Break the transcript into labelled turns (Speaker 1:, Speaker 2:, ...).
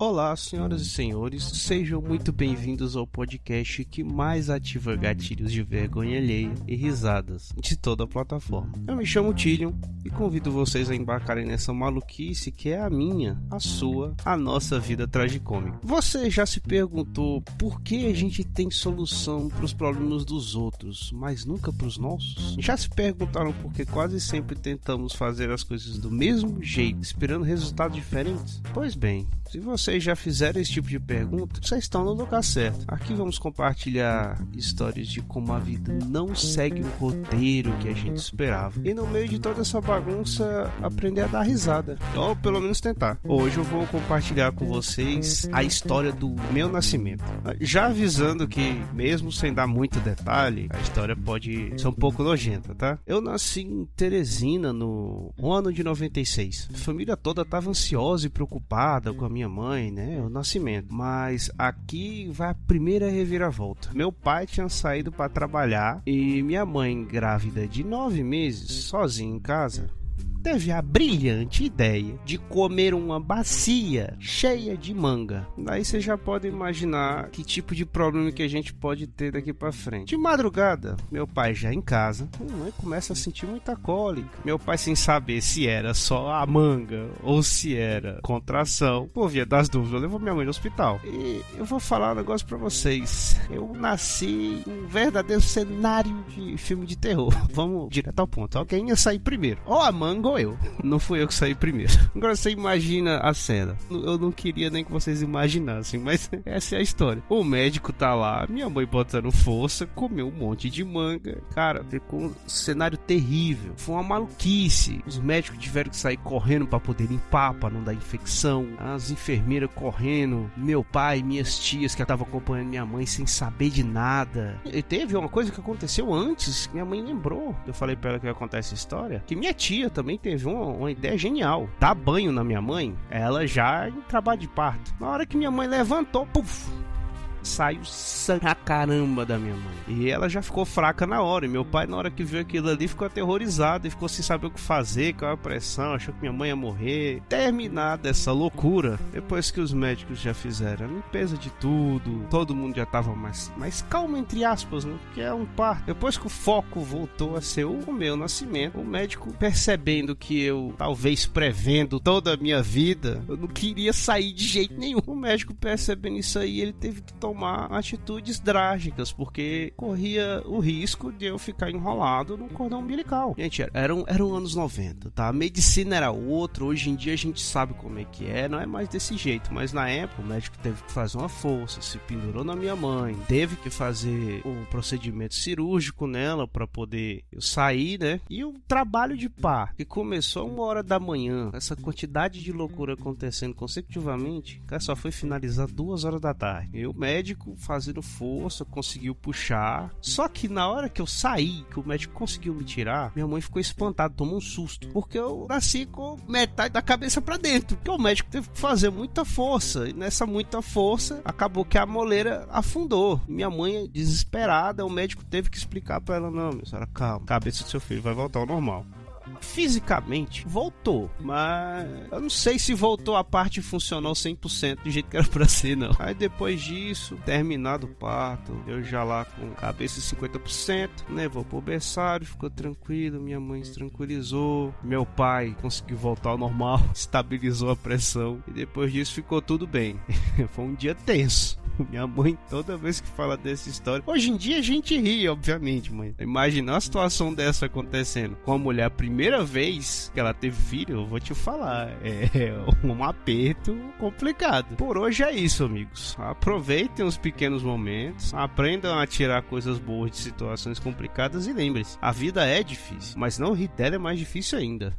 Speaker 1: Olá, senhoras e senhores, sejam muito bem-vindos ao podcast que mais ativa gatilhos de vergonha alheia e risadas de toda a plataforma. Eu me chamo Tillion e convido vocês a embarcarem nessa maluquice que é a minha, a sua, a nossa vida tragicômica. Você já se perguntou por que a gente tem solução para os problemas dos outros, mas nunca para os nossos? Já se perguntaram por que quase sempre tentamos fazer as coisas do mesmo jeito, esperando resultados diferentes? Pois bem, se vocês já fizeram esse tipo de pergunta, vocês estão no lugar certo. Aqui vamos compartilhar histórias de como a vida não segue o roteiro que a gente esperava. E no meio de toda essa bagunça, aprender a dar risada. Ou pelo menos tentar. Hoje eu vou compartilhar com vocês a história do meu nascimento. Já avisando que, mesmo sem dar muito detalhe, a história pode ser um pouco nojenta, tá? Eu nasci em Teresina no ano de 96. A família toda estava ansiosa e preocupada com a minha mãe, né, o nascimento. Mas aqui vai a primeira reviravolta. Meu pai tinha saído para trabalhar e minha mãe, grávida de 9 meses, sozinha em casa, teve a brilhante ideia de comer uma bacia cheia de manga. Daí você já pode imaginar que tipo de problema que a gente pode ter daqui pra frente. De madrugada, meu pai já em casa, minha mãe começa a sentir muita cólica. Meu pai, sem saber se era só a manga ou se era contração, por via das dúvidas, levou minha mãe no hospital. E eu vou falar um negócio pra vocês. Eu nasci em um verdadeiro cenário de filme de terror. Vamos direto ao ponto. Alguém ia sair primeiro. Ou a manga ou eu. Não fui eu que saí primeiro. Agora você imagina a cena. Eu não queria nem que vocês imaginassem, mas essa é a história. O médico tá lá, minha mãe botando força, comeu um monte de manga. Cara, ficou um cenário terrível. Foi uma maluquice. Os médicos tiveram que sair correndo pra poder limpar, pra não dar infecção. As enfermeiras correndo. Meu pai, minhas tias que estavam acompanhando minha mãe sem saber de nada. E teve uma coisa que aconteceu antes, que minha mãe lembrou. Eu falei pra ela que ia contar essa história. Que minha tia também teve uma ideia genial. Dar banho na minha mãe, ela já em trabalho de parto. Na hora que minha mãe levantou, puf, saiu sangue a caramba da minha mãe. E ela já ficou fraca na hora. E meu pai, na hora que viu aquilo ali, ficou aterrorizado e ficou sem saber o que fazer, qual a pressão, achou que minha mãe ia morrer. Terminada essa loucura, depois que os médicos já fizeram a limpeza de tudo, todo mundo já tava mais calmo, entre aspas, né? Porque é um parto. Depois que o foco voltou a ser o meu nascimento, o médico, percebendo que eu, talvez prevendo toda a minha vida, eu não queria sair de jeito nenhum. O médico, percebendo isso aí, ele teve que tomar atitudes drásticas, porque corria o risco de eu ficar enrolado no cordão umbilical. Gente, eram anos 90, tá? A medicina era outra, hoje em dia a gente sabe como é que é, não é mais desse jeito, mas na época o médico teve que fazer uma força, se pendurou na minha mãe, teve que fazer um procedimento cirúrgico nela para poder eu sair, né? E o trabalho de parto, que começou 1h da manhã, essa quantidade de loucura acontecendo consecutivamente, cara, só foi finalizar 2h da tarde. E o médico fazendo força, conseguiu puxar. Só que na hora que eu saí, que o médico conseguiu me tirar, minha mãe ficou espantada, tomou um susto, porque eu nasci com metade da cabeça pra dentro, porque o médico teve que fazer muita força, e nessa muita força, acabou que a moleira afundou. Minha mãe, desesperada, o médico teve que explicar pra ela: não, minha senhora, calma, a cabeça do seu filho vai voltar ao normal. Fisicamente voltou, mas eu não sei se voltou a parte funcional 100% do jeito que era pra ser, não. Aí depois disso, terminado o parto, eu já lá com cabeça 50%, né, vou pro berçário, ficou tranquilo, minha mãe se tranquilizou, meu pai conseguiu voltar ao normal, estabilizou a pressão e depois disso ficou tudo bem. Foi um dia tenso. Minha mãe, toda vez que fala dessa história, hoje em dia a gente ri, obviamente, mas imaginar uma situação dessa acontecendo com a mulher a primeira vez que ela teve filho, eu vou te falar, é um aperto complicado. Por hoje é isso, amigos. Aproveitem os pequenos momentos, aprendam a tirar coisas boas de situações complicadas e lembre-se, a vida é difícil, mas não rir dela é mais difícil ainda.